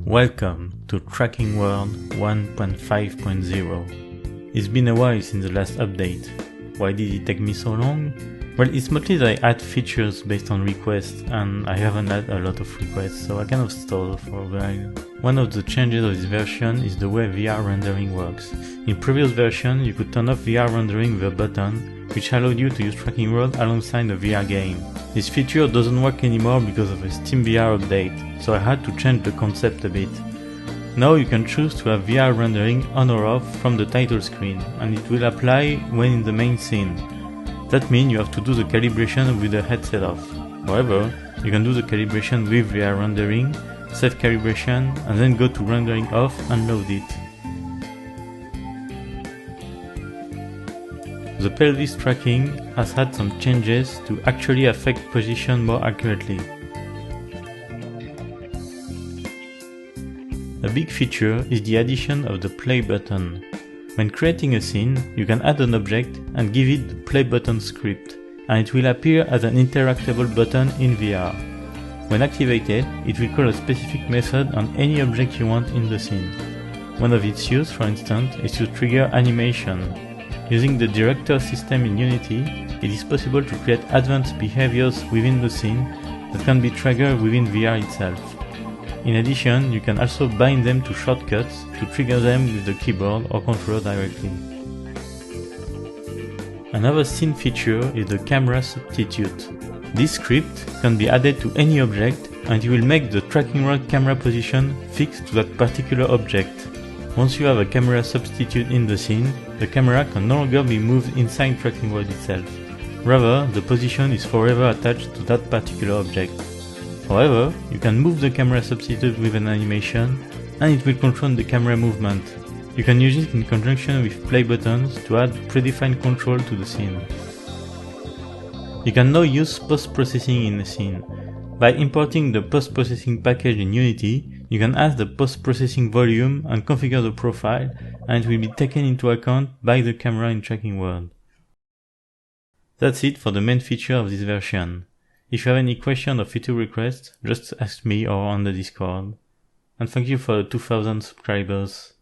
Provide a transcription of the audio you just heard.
Welcome to Tracking World 1.5.0. It's been a while since the last update. Why did it take me so long? Well, it's mostly that I add features based on requests, and I haven't had a lot of requests, so I kind of stalled for a while. One of the changes of this version is the way VR rendering works. In previous version, you could turn off VR rendering with a button, which allowed you to use Tracking World alongside a VR game. This feature doesn't work anymore because of a STEAMVR update, so I had to change the concept a bit. Now you can choose to have VR rendering on or off from the title screen, and it will apply when in the main scene. That means you have to do the calibration with the headset off. However, you can do the calibration with VR rendering, save calibration, and then go to rendering off and load it. The pelvis tracking has had some changes to actually affect position more accurately. A big feature is the addition of the play button. When creating a scene, you can add an object and give it the play button script, and it will appear as an interactable button in VR. When activated, it will call a specific method on any object you want in the scene. One of its use, for instance, is to trigger animation. Using the director system in Unity, it is possible to create advanced behaviors within the scene that can be triggered within VR itself. In addition, you can also bind them to shortcuts to trigger them with the keyboard or controller directly. Another scene feature is the camera substitute. This script can be added to any object, and it will make the tracking rod camera position fixed to that particular object. Once you have a camera substitute in the scene, the camera can no longer be moved inside Tracking World itself. Rather, the position is forever attached to that particular object. However, you can move the camera substitute with an animation, and it will control the camera movement. You can use it in conjunction with play buttons to add predefined control to the scene. You can now use post-processing in a scene. By importing the post-processing package in Unity, you can add the post-processing volume and configure the profile, and it will be taken into account by the camera in Tracking World. That's it for the main feature of this version. If you have any question or feature requests, just ask me or on the Discord. And thank you for the 2000 subscribers.